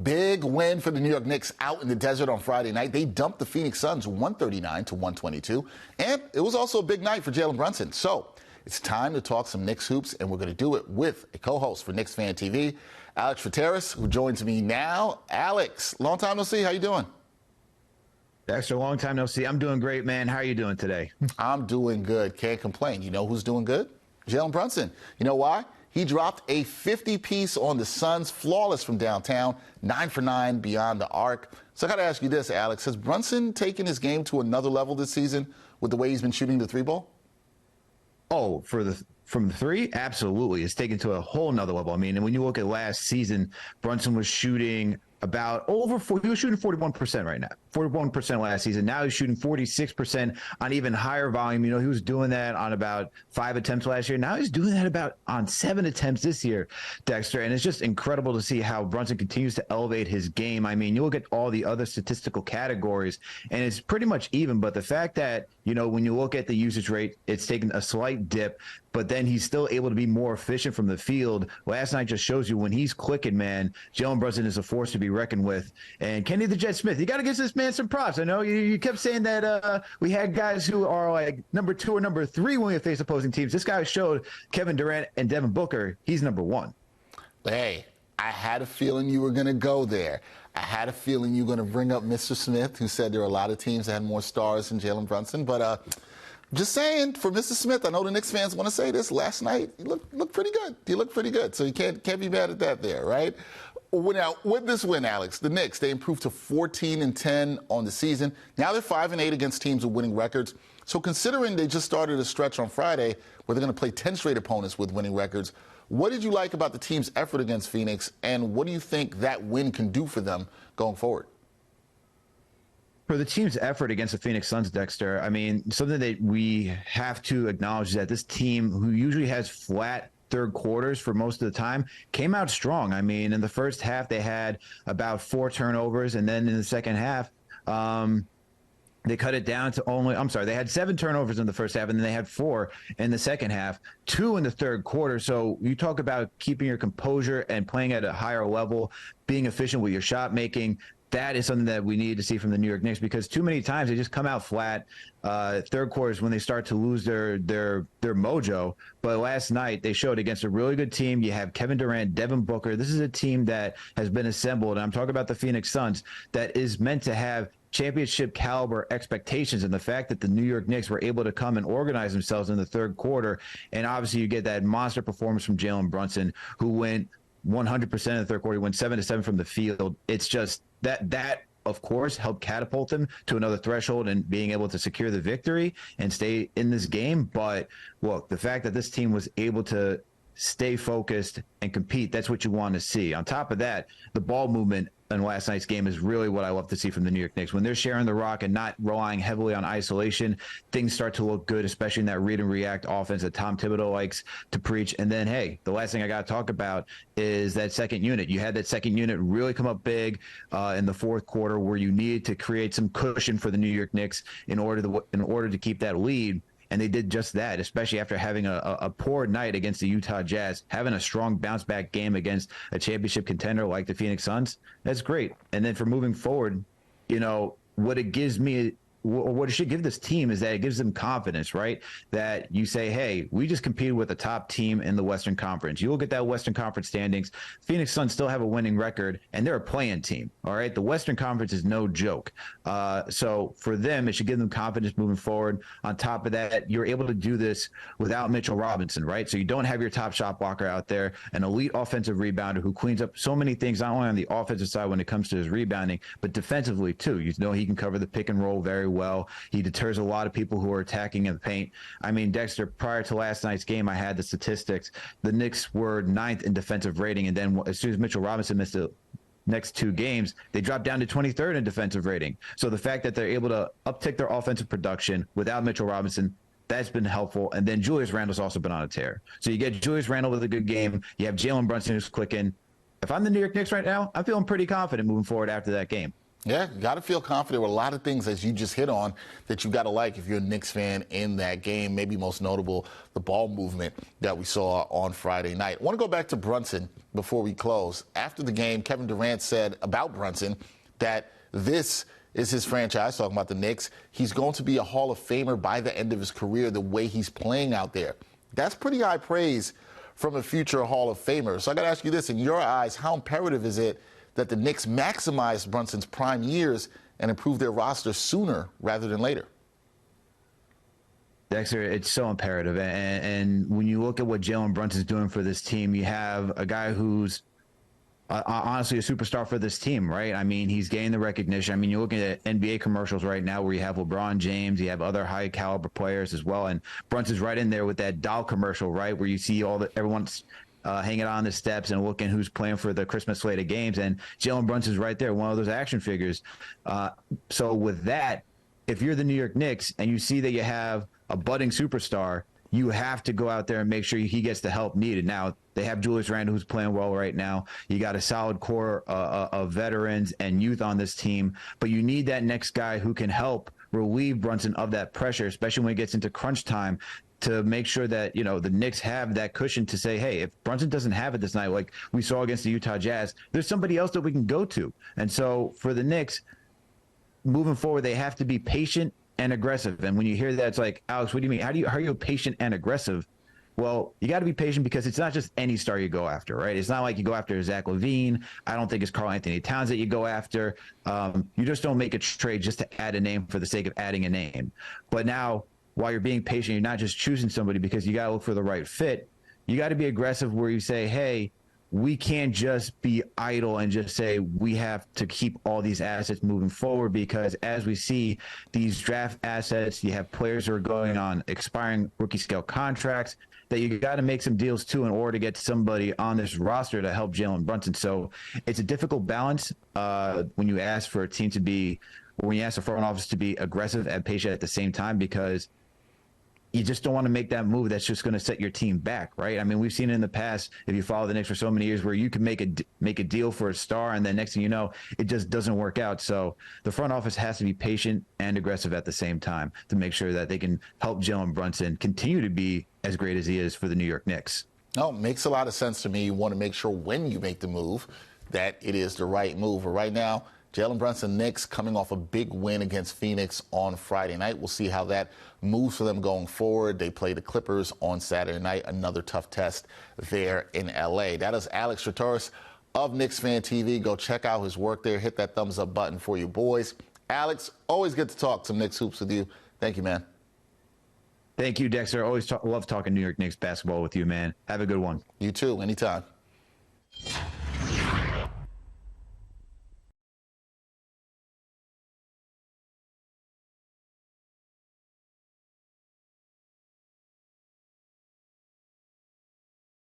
Big win for the New York Knicks out in the desert on Friday night. They dumped the Phoenix Suns 139 to 122. And it was also a big night for Jalen Brunson. So it's time to talk some Knicks hoops, and we're going to do it with a co-host for Knicks Fan TV, Alex Trataros, who joins me now. Alex, long time no see. How you doing? Dexter, long time no see. I'm doing great, man. How are you doing today? I'm doing good. Can't complain. You know who's doing good? Jalen Brunson. You know why? He dropped a 50-piece on the Suns, flawless from downtown, 9 for 9 beyond the arc. So I got to ask you this, Alex. Has Brunson taken his game to another level this season with the way he's been shooting the three ball? Oh, from the three? Absolutely. It's taken to a whole nother level. I mean, and when you look at last season, Brunson was shooting about he was shooting 41% right now, 41% last season. Now he's shooting 46% on even higher volume. You know, he was doing that on about 5 attempts last year. Now he's doing that on 7 attempts this year, Dexter. And it's just incredible to see how Brunson continues to elevate his game. I mean, you look at all the other statistical categories and it's pretty much even, but the fact that, you know, when you look at the usage rate, it's taken a slight dip, but then he's still able to be more efficient from the field. Last night just shows you when he's clicking, man, Jalen Brunson is a force to be reckoned with. And Kenny the Jet Smith, you got to give this man some props. I know you kept saying that we had guys who are like number 2 or number 3 when we face opposing teams. This guy showed Kevin Durant and Devin Booker he's number 1. Hey, I had a feeling you were going to go there. I had a feeling you were going to bring up Mr. Smith, who said there are a lot of teams that had more stars than Jalen Brunson. But just saying, for Mr. Smith, I know the Knicks fans want to say this. Last night, you looked pretty good. You looked pretty good. So you can't be mad at that there, right? Now, with this win, Alex, the Knicks, they improved to 14-10 on the season. Now they're 5-8 against teams with winning records. So considering they just started a stretch on Friday where they're going to play 10 straight opponents with winning records, what did you like about the team's effort against Phoenix, and what do you think that win can do for them going forward? For the team's effort against the Phoenix Suns, Dexter, I mean, something that we have to acknowledge is that this team, who usually has flat third quarters for most of the time, came out strong. I mean, in the first half, they had about 4 turnovers, and then in the second half, they cut it down to they had 7 turnovers in the first half, and then they had 4 in the second half, 2 in the third quarter. So you talk about keeping your composure and playing at a higher level, being efficient with your shot making. That is something that we need to see from the New York Knicks, because too many times they just come out flat. Third quarters when they start to lose their mojo. But last night they showed against a really good team. You have Kevin Durant, Devin Booker. This is a team that has been assembled, and I'm talking about the Phoenix Suns, that is meant to have championship caliber expectations. And the fact that the New York Knicks were able to come and organize themselves in the third quarter, and obviously you get that monster performance from Jalen Brunson, who went 100% in the third quarter. He went 7-7 from the field. It's just that of course helped catapult them to another threshold and being able to secure the victory and stay in this game. But look, the fact that this team was able to stay focused and compete, that's what you want to see. On top of that, the ball movement in last night's game is really what I love to see from the New York Knicks. When they're sharing the rock and not relying heavily on isolation, things start to look good, especially in that read and react offense that Tom Thibodeau likes to preach. And then, hey, the last thing I got to talk about is that second unit. You had that second unit really come up big in the fourth quarter, where you needed to create some cushion for the New York Knicks in order to keep that lead. And they did just that, especially after having a poor night against the Utah Jazz, having a strong bounce-back game against a championship contender like the Phoenix Suns. That's great. And then for moving forward, you know, what it gives me, or what it should give this team, is that it gives them confidence, right? That you say, hey, we just competed with the top team in the Western Conference. You look at that Western Conference standings, Phoenix Suns still have a winning record, and they're a play-in team, all right? The Western Conference is no joke. So for them, it should give them confidence moving forward. On top of that, you're able to do this without Mitchell Robinson, right? So you don't have your top shot blocker out there, an elite offensive rebounder who cleans up so many things, not only on the offensive side when it comes to his rebounding, but defensively too. You know, he can cover the pick and roll very well. He deters a lot of people who are attacking in the paint. I mean, Dexter, prior to last night's game, I had the statistics. The Knicks were 9th in defensive rating, and then as soon as Mitchell Robinson missed the next 2 games, they dropped down to 23rd in defensive rating. So the fact that they're able to uptick their offensive production without Mitchell Robinson, that's been helpful. And then Julius Randle's also been on a tear. So you get Julius Randle with a good game. You have Jalen Brunson who's clicking. If I'm the New York Knicks right now, I'm feeling pretty confident moving forward after that game. Yeah, you got to feel confident with a lot of things, as you just hit on, that you got to like if you're a Knicks fan in that game. Maybe most notable, the ball movement that we saw on Friday night. I want to go back to Brunson before we close. After the game, Kevin Durant said about Brunson that this is his franchise, talking about the Knicks. He's going to be a Hall of Famer by the end of his career, the way he's playing out there. That's pretty high praise from a future Hall of Famer. So I got to ask you this, in your eyes, how imperative is it that the Knicks maximize Brunson's prime years and improve their roster sooner rather than later? Dexter, it's so imperative. And when you look at what Jalen Brunson's doing for this team, you have a guy who's honestly a superstar for this team, right? I mean, he's getting the recognition. I mean, you're looking at NBA commercials right now where you have LeBron James, you have other high caliber players as well. And Brunson's right in there with that doll commercial, right? Where you see everyone's hanging on the steps and looking who's playing for the Christmas slate of games. And Jalen Brunson's right there, one of those action figures. So with that, if you're the New York Knicks and you see that you have a budding superstar, you have to go out there and make sure he gets the help needed. Now, they have Julius Randle, who's playing well right now. You got a solid core of veterans and youth on this team, but you need that next guy who can help relieve Brunson of that pressure, especially when it gets into crunch time, to make sure that, you know, the Knicks have that cushion to say, hey, if Brunson doesn't have it this night, like we saw against the Utah Jazz, there's somebody else that we can go to. And so for the Knicks, moving forward, they have to be patient and aggressive. And when you hear that, it's like, Alex, what do you mean? How are you patient and aggressive? Well, you got to be patient because it's not just any star you go after, right? It's not like you go after Zach LaVine. I don't think it's Karl Anthony Towns that you go after. You just don't make a trade just to add a name for the sake of adding a name. But now, while you're being patient, you're not just choosing somebody because you got to look for the right fit. You got to be aggressive where you say, hey, we can't just be idle and just say we have to keep all these assets moving forward, because as we see these draft assets, you have players who are going on expiring rookie scale contracts that you got to make some deals too in order to get somebody on this roster to help Jalen Brunson. So it's a difficult balance when you ask for a team to be, or when you ask the front office to be aggressive and patient at the same time, because you just don't want to make that move that's just going to set your team back, right? I mean, we've seen it in the past, if you follow the Knicks for so many years, where you can make a deal for a star, and then next thing you know, it just doesn't work out. So the front office has to be patient and aggressive at the same time to make sure that they can help Jalen Brunson continue to be as great as he is for the New York Knicks. No, makes a lot of sense to me. You want to make sure when you make the move that it is the right move. But right now, Jalen Brunson, Knicks, coming off a big win against Phoenix on Friday night. We'll see how that moves for them going forward. They play the Clippers on Saturday night, another tough test there in L.A. That is Alex Trataros of Knicks Fan TV. Go check out his work there. Hit that thumbs up button for you boys. Alex, always good to talk some Knicks hoops with you. Thank you, man. Thank you, Dexter. Always love talking New York Knicks basketball with you, man. Have a good one. You too. Anytime.